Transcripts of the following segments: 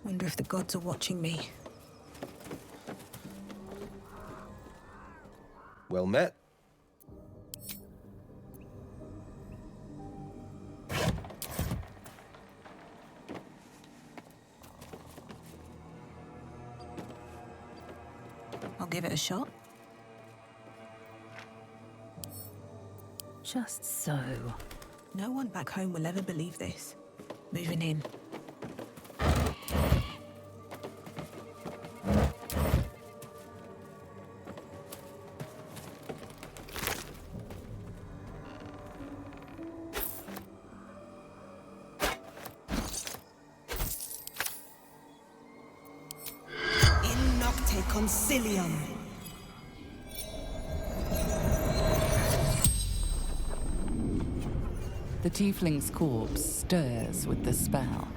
Wonder if the gods are watching me. Well met. I'll give it a shot. Just so. No one back home will ever believe this. Moving in. In nocte concilium. The tiefling's corpse stirs with the spell.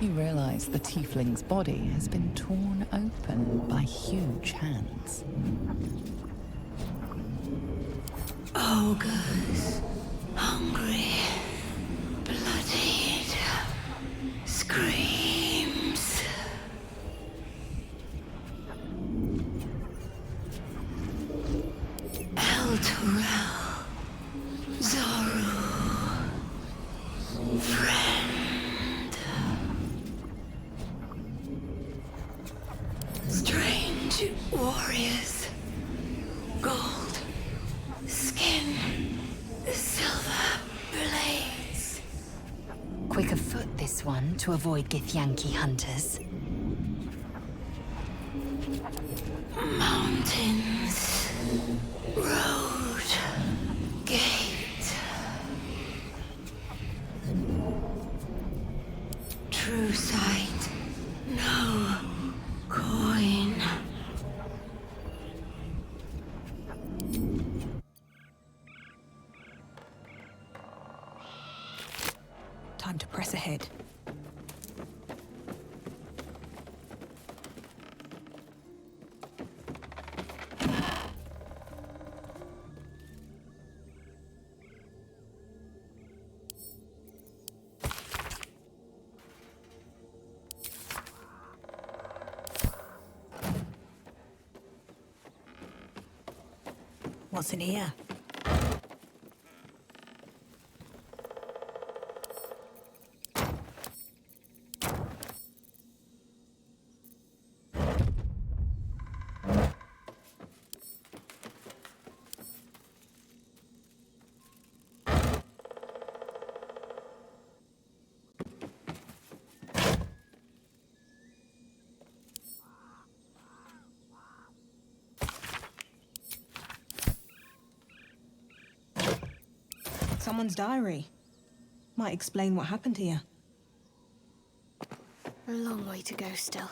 You realize the tiefling's body has been torn open by huge hands. Ogres, hungry, bloodied, screams. Elturel, Zoru, friend. Strange warriors, gold skin, silver blades. Quick of foot, this one, to avoid Githyanki hunters. Mountains, road, gate. True sight, no coin. Time to press ahead. What's in here? Someone's diary. Might explain what happened here. A long way to go still.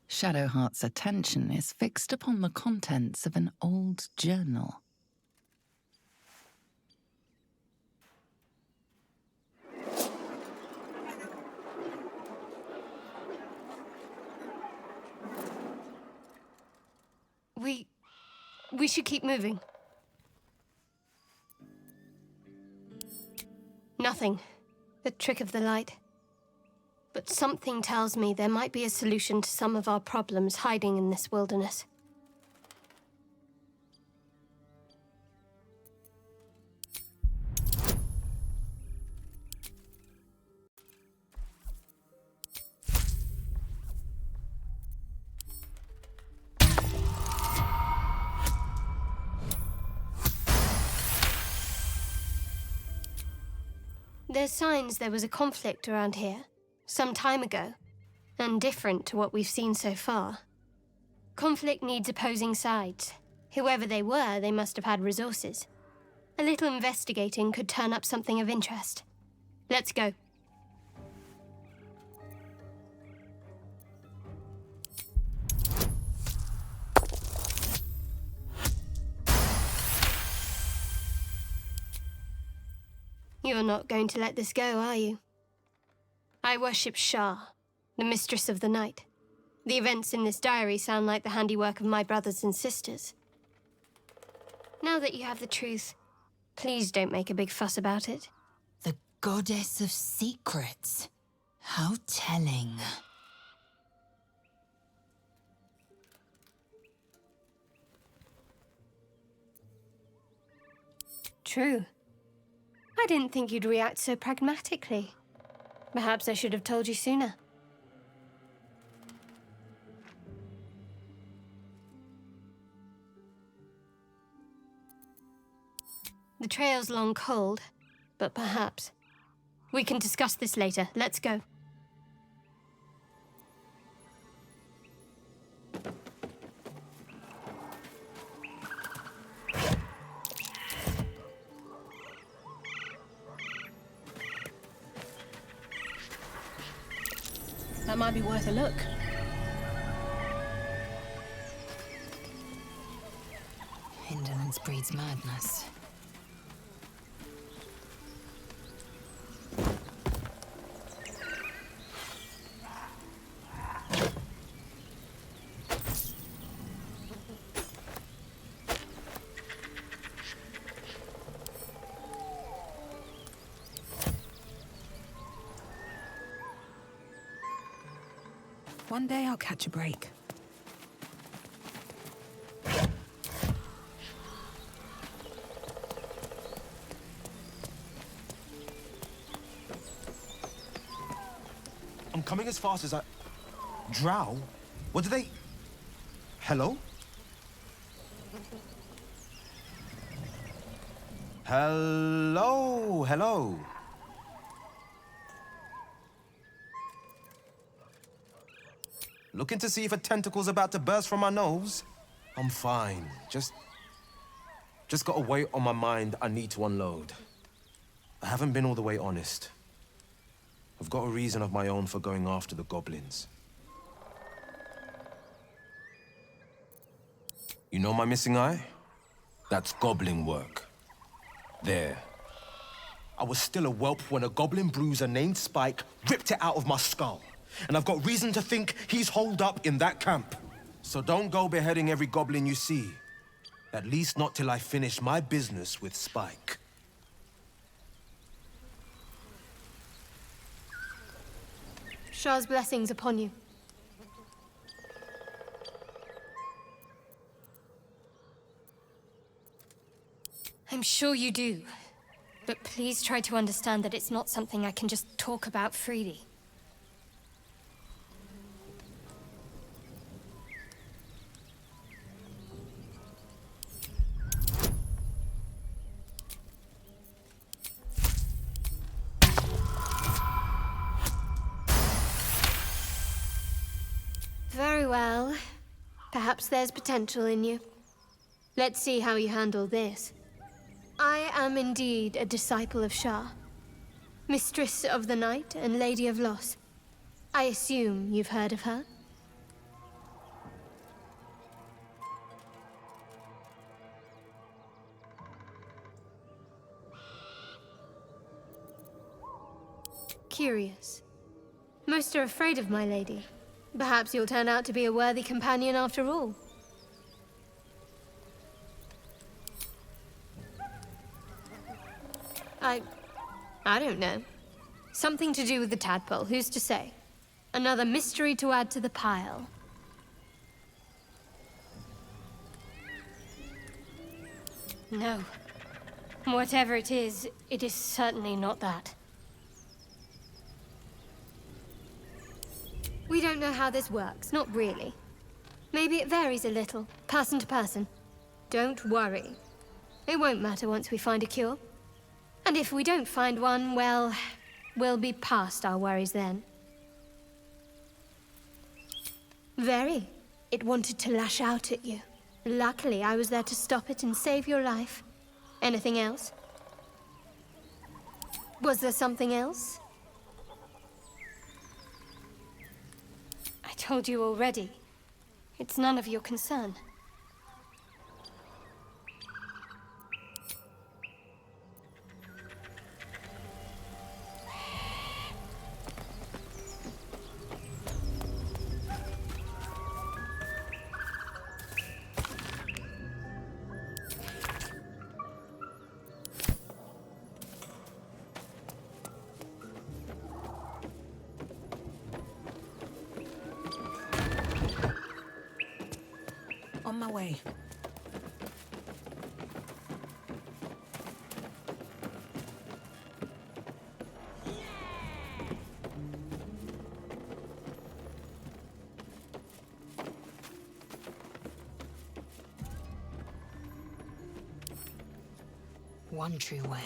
Shadowheart's attention is fixed upon the contents of an old journal. We should keep moving. Nothing. The trick of the light. But something tells me there might be a solution to some of our problems hiding in this wilderness. There's signs there was a conflict around here, some time ago, and different to what we've seen so far. Conflict needs opposing sides. Whoever they were, they must have had resources. A little investigating could turn up something of interest. Let's go. You're not going to let this go, are you? I worship Shah, the mistress of the night. The events in this diary sound like the handiwork of my brothers and sisters. Now that you have the truth, please don't make a big fuss about it. The Goddess of secrets. How telling. True. I didn't think you'd react so pragmatically. Perhaps I should have told you sooner. The trail's long cold, but perhaps. We can discuss this later. Let's go. That might be worth a look. Indolence breeds madness. One day I'll catch a break. I'm coming as fast as I... Drow? What do they... Hello? Hello? Hello? Looking to see if a tentacle's about to burst from my nose? I'm fine. Just got a weight on my mind I need to unload. I haven't been all the way honest. I've got a reason of my own for going after the goblins. You know my missing eye? That's goblin work. There. I was still a whelp when a goblin bruiser named Spike ripped it out of my skull. And I've got reason to think he's holed up in that camp. So don't go beheading every goblin you see. At least not till I finish my business with Spike. Shah's blessings upon you. I'm sure you do. But please try to understand that it's not something I can just talk about freely. Very well. Perhaps there's potential in you. Let's see how you handle this. I am indeed a disciple of Shah, Mistress of the Night and Lady of Loss. I assume you've heard of her? Curious. Most are afraid of my lady. Perhaps you'll turn out to be a worthy companion after all. I don't know. Something to do with the tadpole, who's to say? Another mystery to add to the pile. No. Whatever it is certainly not that. We don't know how this works, not really. Maybe it varies a little, person to person. Don't worry. It won't matter once we find a cure. And if we don't find one, well, we'll be past our worries then. Very. It wanted to lash out at you. Luckily, I was there to stop it and save your life. Anything else? Was there something else? I told you already. It's none of your concern. my way. One true way.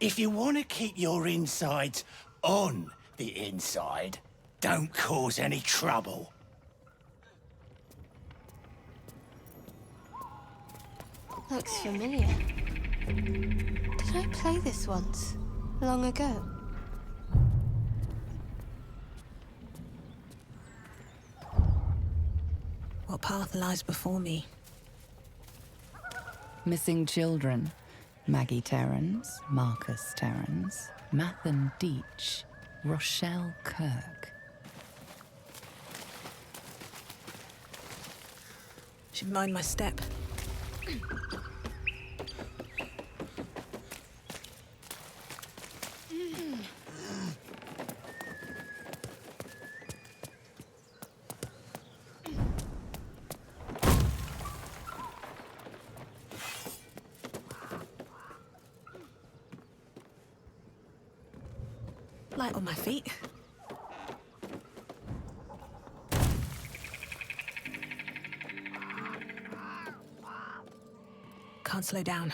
If you want to keep your insides on the inside, don't cause any trouble. Looks familiar. Did I play this once? Long ago? What path lies before me? Missing children. Maggie Terrans, Marcus Terrans, Mathan Deach, Rochelle Kirk. Should mind my step. Light on my feet. Can't slow down.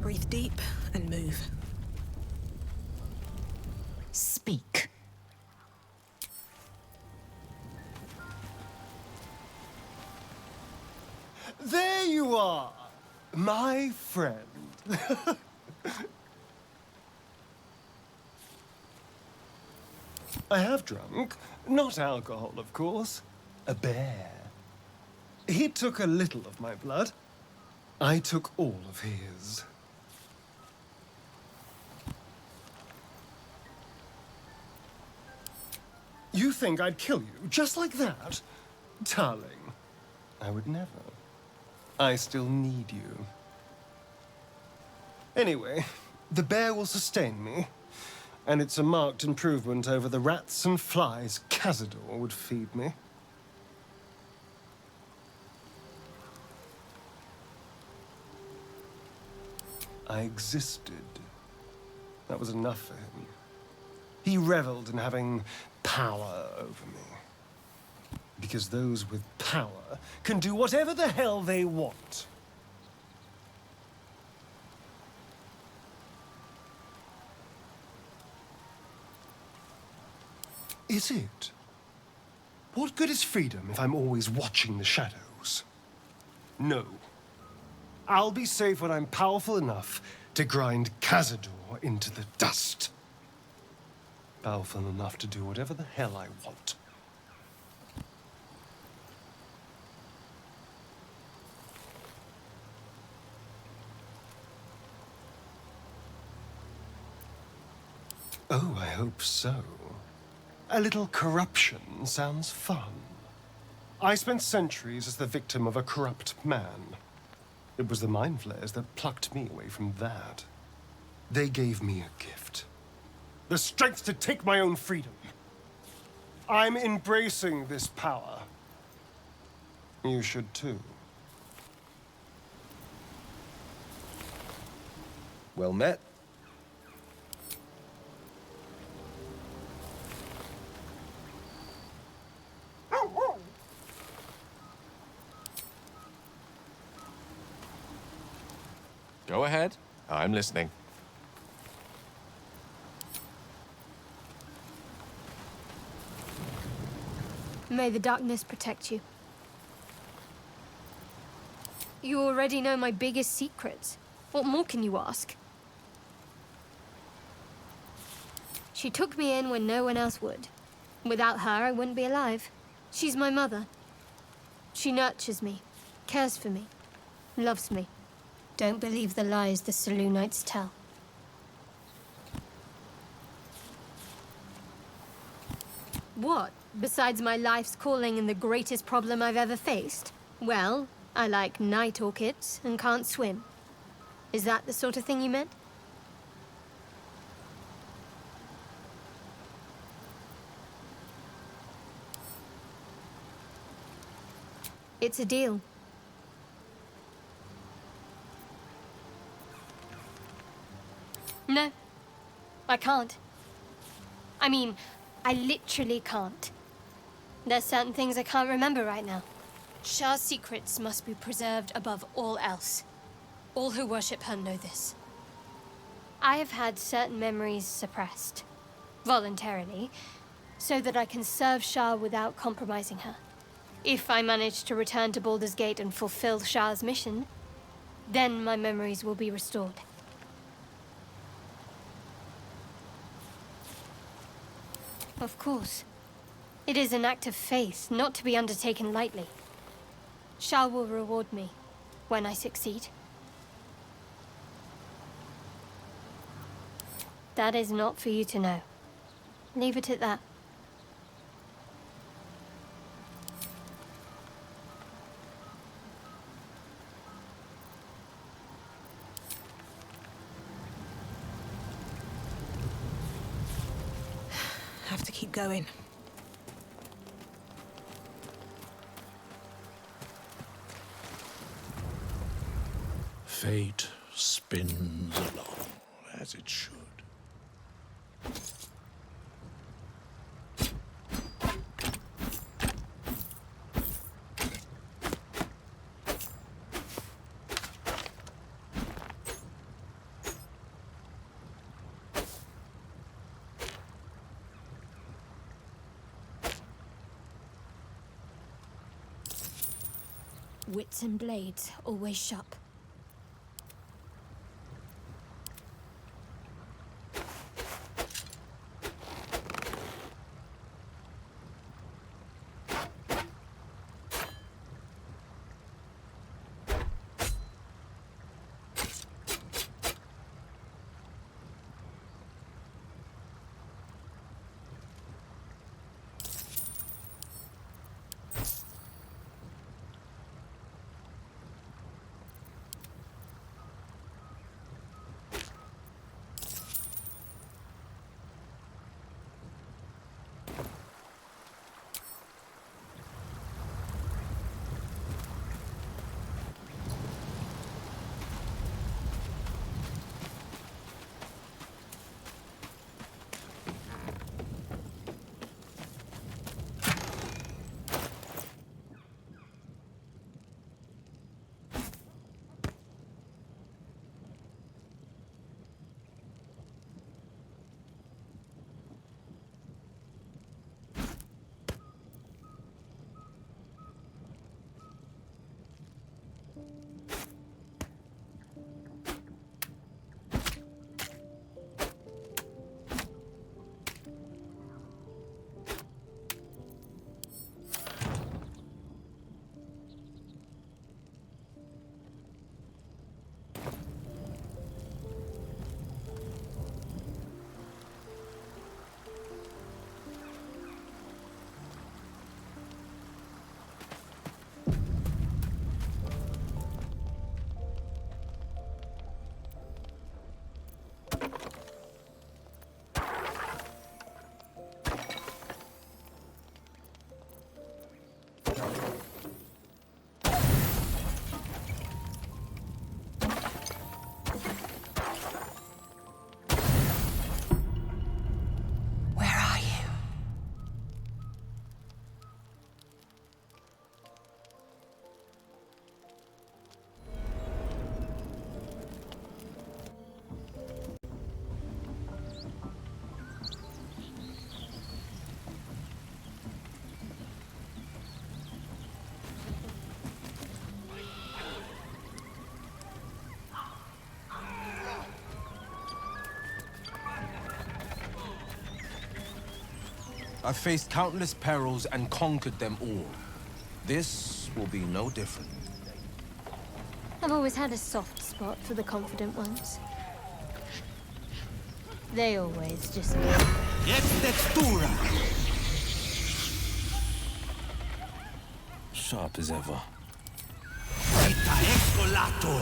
Breathe deep and move. Speak. There you are, my friend. I have drunk, not alcohol, of course, a bear. He took a little of my blood. I took all of his. You think I'd kill you just like that? Darling, I would never. I still need you. Anyway, the bear will sustain me, and it's a marked improvement over the rats and flies Cazador would feed me. I existed. That was enough for him. He reveled in having power over me. Because those with power can do whatever the hell they want. Is it? What good is freedom if I'm always watching the shadows? No. I'll be safe when I'm powerful enough to grind Cazador into the dust. Powerful enough to do whatever the hell I want. Oh, I hope so. A little corruption sounds fun. I spent centuries as the victim of a corrupt man. It was the Mind Flayers that plucked me away from that. They gave me a gift. The strength to take my own freedom. I'm embracing this power. You should too. Well met. Go ahead. I'm listening. May the darkness protect you. You already know my biggest secrets. What more can you ask? She took me in when no one else would. Without her, I wouldn't be alive. She's my mother. She nurtures me, cares for me, loves me. Don't believe the lies the Selûnites tell. What? Besides my life's calling and the greatest problem I've ever faced? Well, I like night orchids and can't swim. Is that the sort of thing you meant? It's a deal. No, I can't. I mean, I literally can't. There's certain things I can't remember right now. Shah's secrets must be preserved above all else. All who worship her know this. I have had certain memories suppressed, voluntarily, so that I can serve Shah without compromising her. If I manage to return to Baldur's Gate and fulfill Shah's mission, then my memories will be restored. Of course. It is an act of faith, not to be undertaken lightly. Shah will reward me when I succeed. That is not for you to know. Leave it at that. Have to keep going. Fate spins along as it should. Wits and blades, always sharp. I've faced countless perils and conquered them all. This will be no different. I've always had a soft spot for the confident ones. They always just... Sharp as ever. Vita excolato!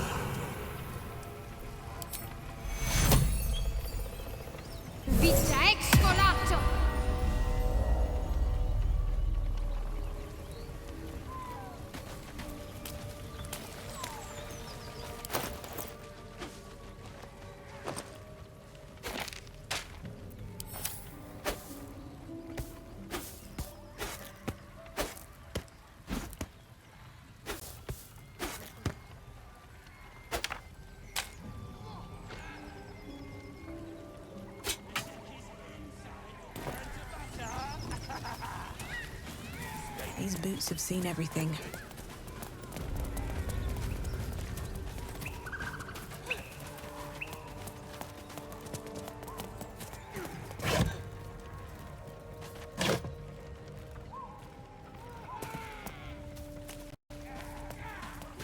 These boots have seen everything.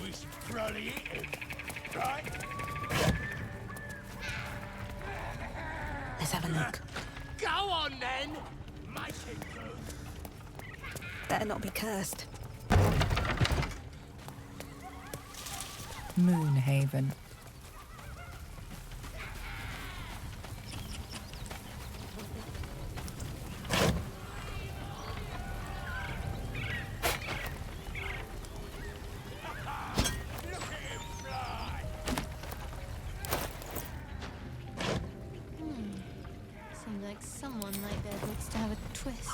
We should probably eat him, right? Let's have a look. Go on then! Make it good. Better not be cursed. Moonhaven. Seems like someone like that needs to have a twist.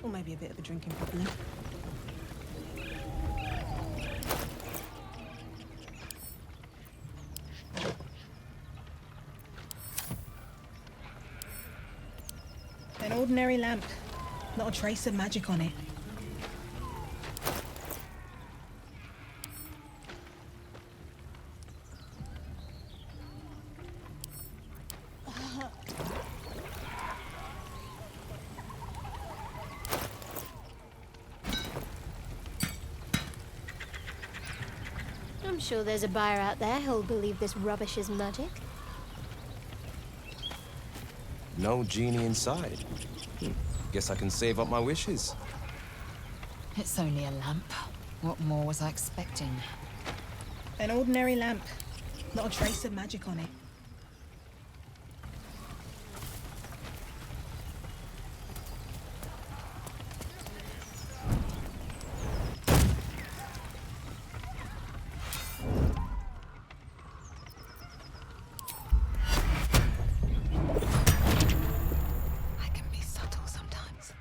Or maybe a bit of a drinking problem. An ordinary lamp. Not a trace of magic on it. I'm sure there's a buyer out there who'll believe this rubbish is magic. No genie inside. Guess I can save up my wishes. It's only a lamp. What more was I expecting? An ordinary lamp. Not a trace of magic on it. I can be subtle sometimes.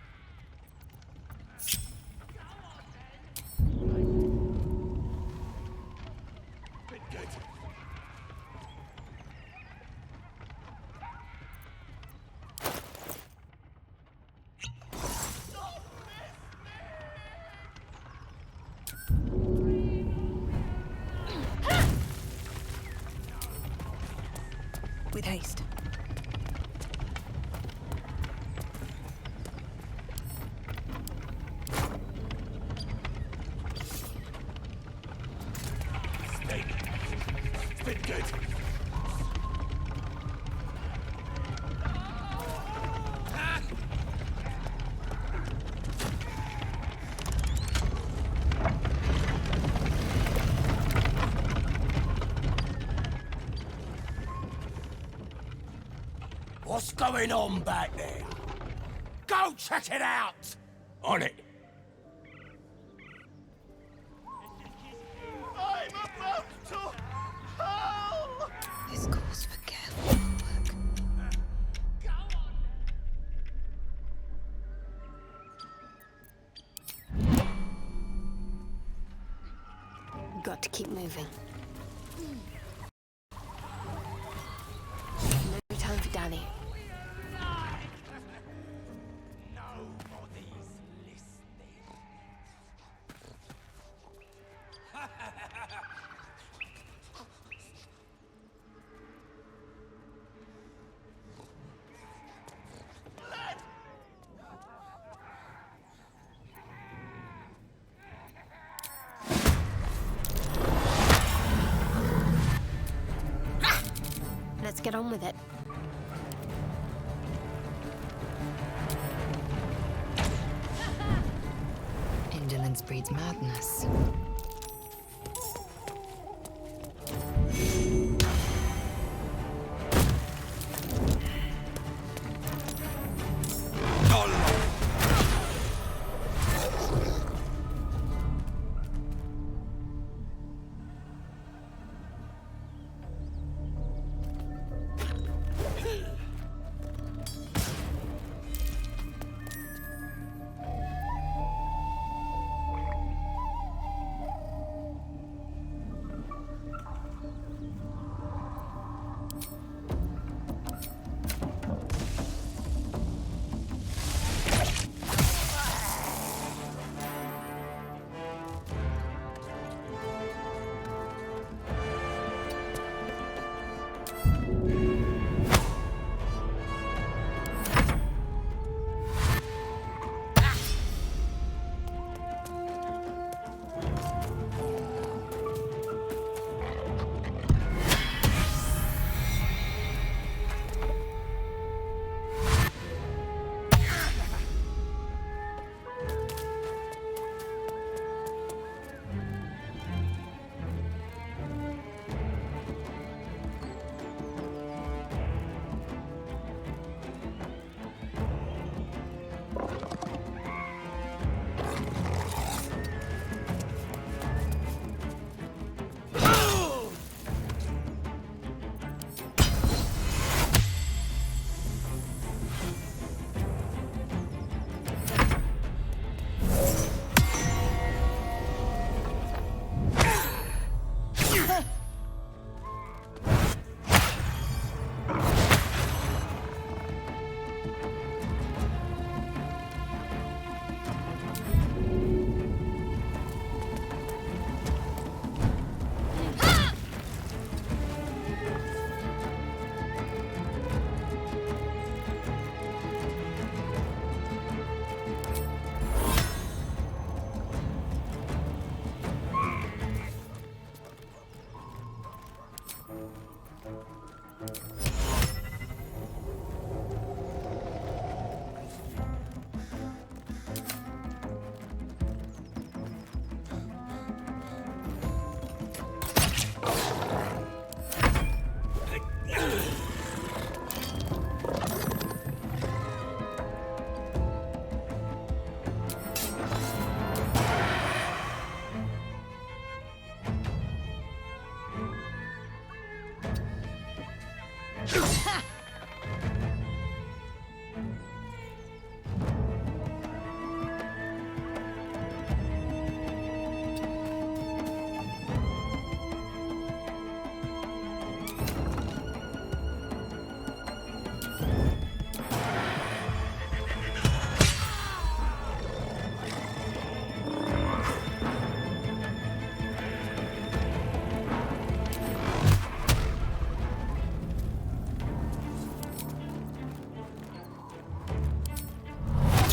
With haste. It's been good. What's going on back there? Go check it out! On it! I'm about to hell! This calls for careful work. Got to keep moving. No time for dallying. Nobody's listening. Let's get on with it. Indolence breeds madness.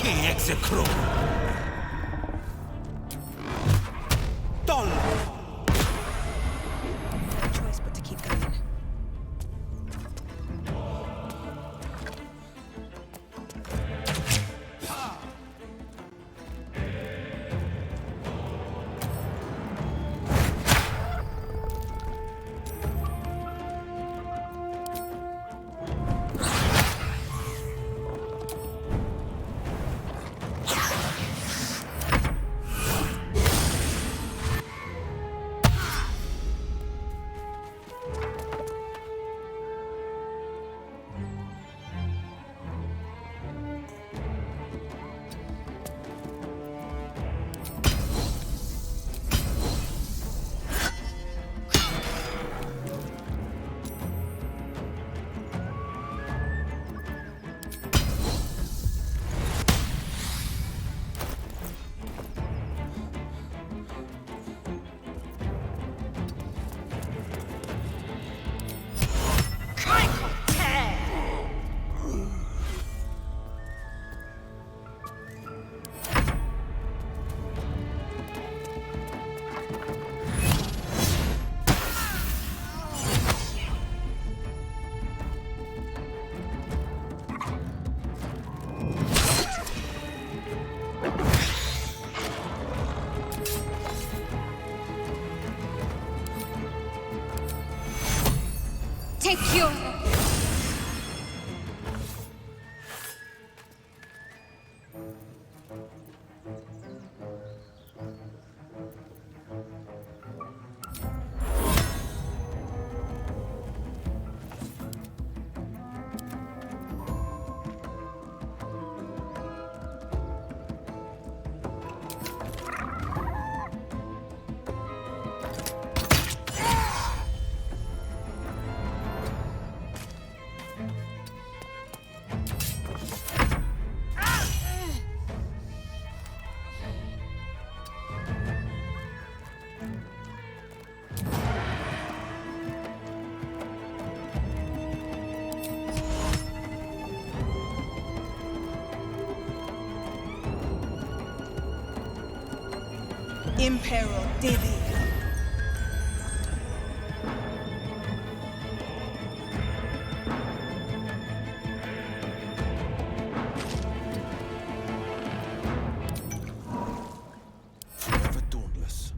Execro. Dol. No choice but to keep going. Take your... Impero Divi. Forever dauntless.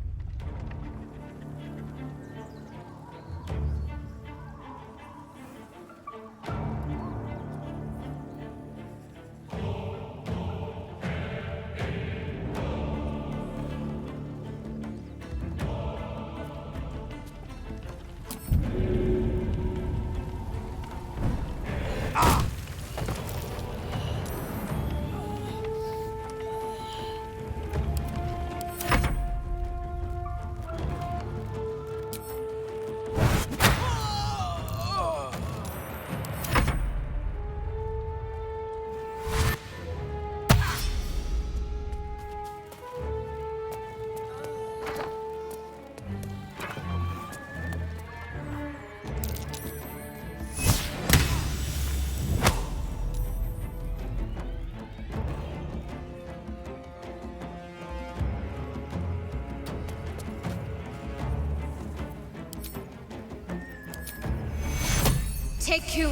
Take you.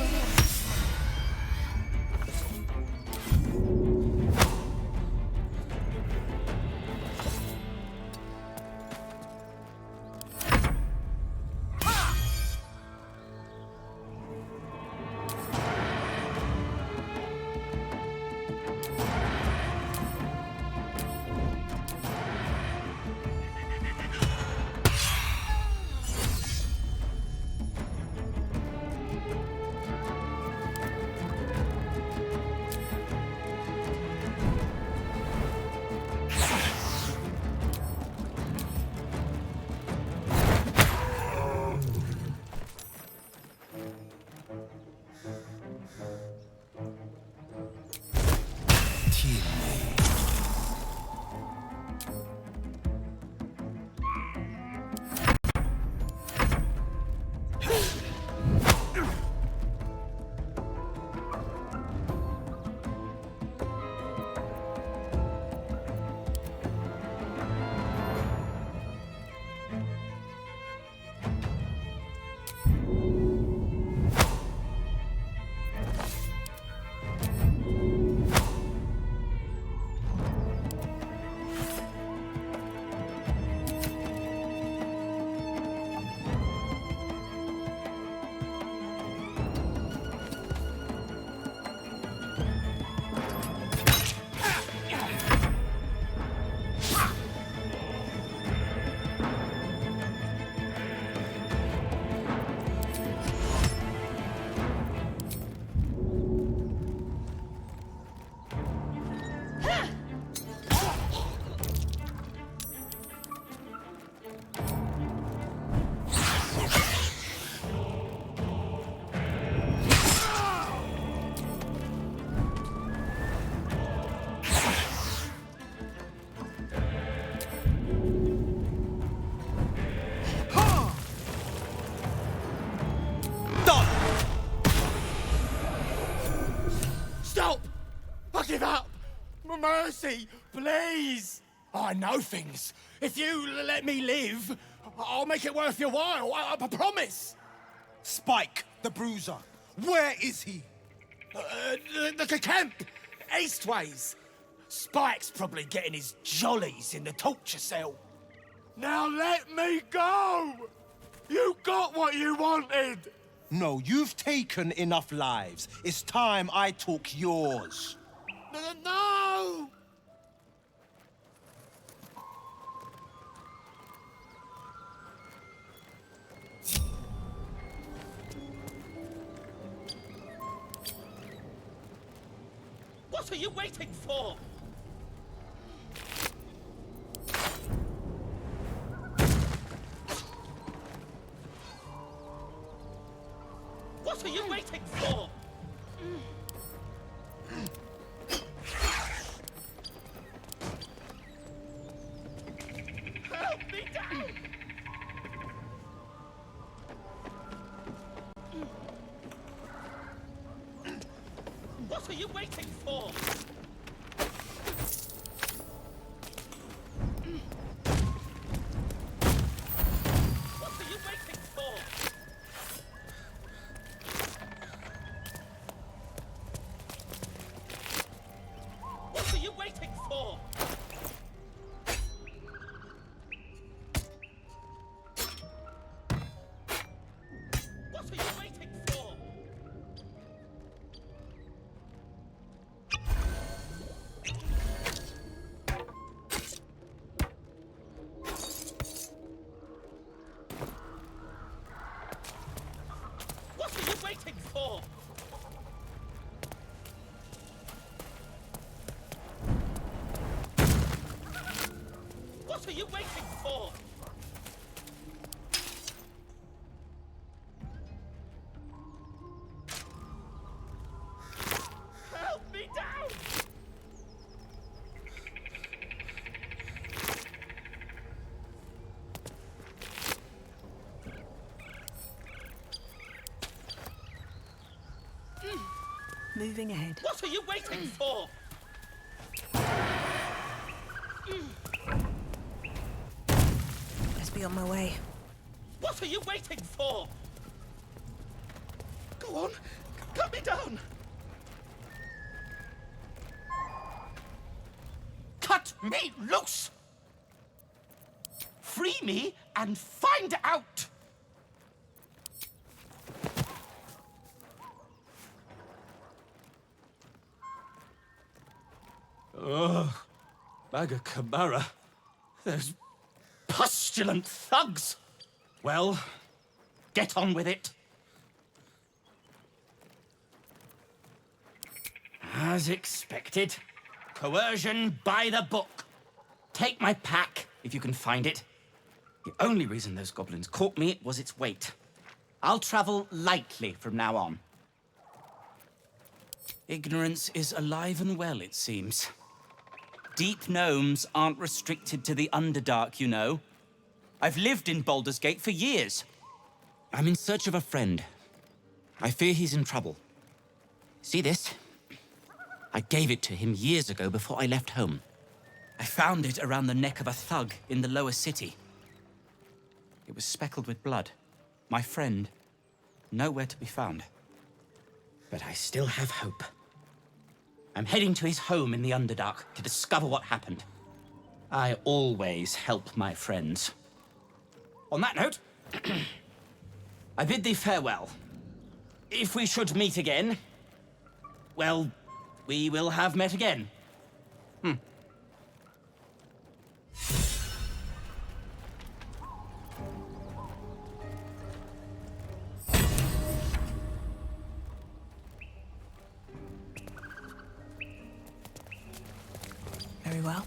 Give up! Mercy, please! I know things. If you let me live, I'll make it worth your while. I promise. Spike, the bruiser. Where is he? The camp, eastways. Spike's probably getting his jollies in the torture cell. Now let me go! You got what you wanted! No, you've taken enough lives. It's time I took yours. No! What are you waiting for? What are you waiting for? Help me down! What are you waiting for? What are you waiting for? What are you waiting for? What are you waiting for? What are you waiting for? What are you waiting for? Help me down! Moving ahead. What are you waiting for? Let's be on my way. What are you waiting for? Go on, cut me down! Cut me loose! Free me and find out! Ugh, Maga Kamara. Those pustulant thugs! Well, get on with it. As expected, coercion by the book. Take my pack, if you can find it. The only reason those goblins caught me was its weight. I'll travel lightly from now on. Ignorance is alive and well, it seems. Deep gnomes aren't restricted to the Underdark, you know. I've lived in Baldur's Gate for years. I'm in search of a friend. I fear he's in trouble. See this? I gave it to him years ago before I left home. I found it around the neck of a thug in the lower city. It was speckled with blood. My friend, nowhere to be found. But I still have hope. I'm heading to his home in the Underdark to discover what happened. I always help my friends. On that note, I bid thee farewell. If we should meet again, well, we will have met again. Very well.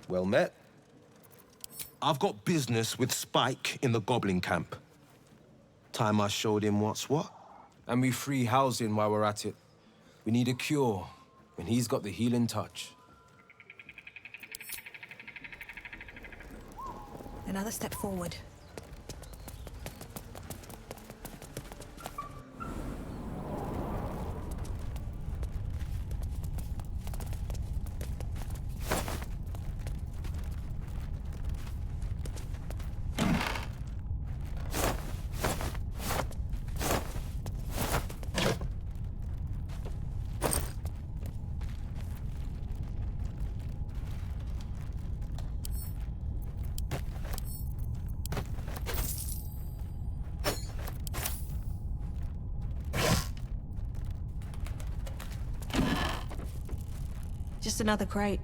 Well met. I've got business with Spike in the Goblin camp. Time I showed him what's what. And we free housing while we're at it. We need a cure, and he's got the healing touch. Another step forward. Just another crate.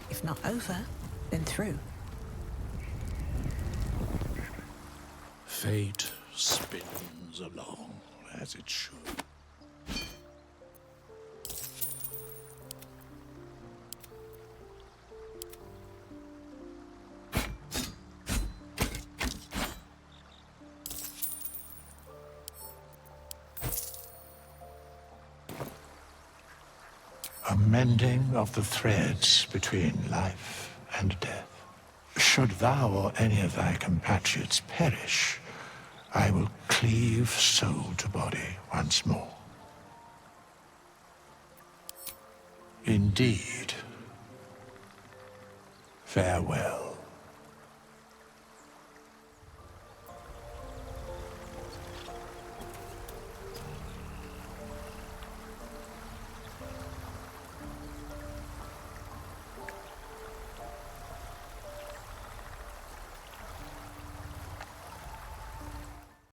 If not over, then through. Fate spins along as it should. A mending of the threads between life and death. Should thou or any of thy compatriots perish, I will cleave soul to body once more. Indeed. Farewell.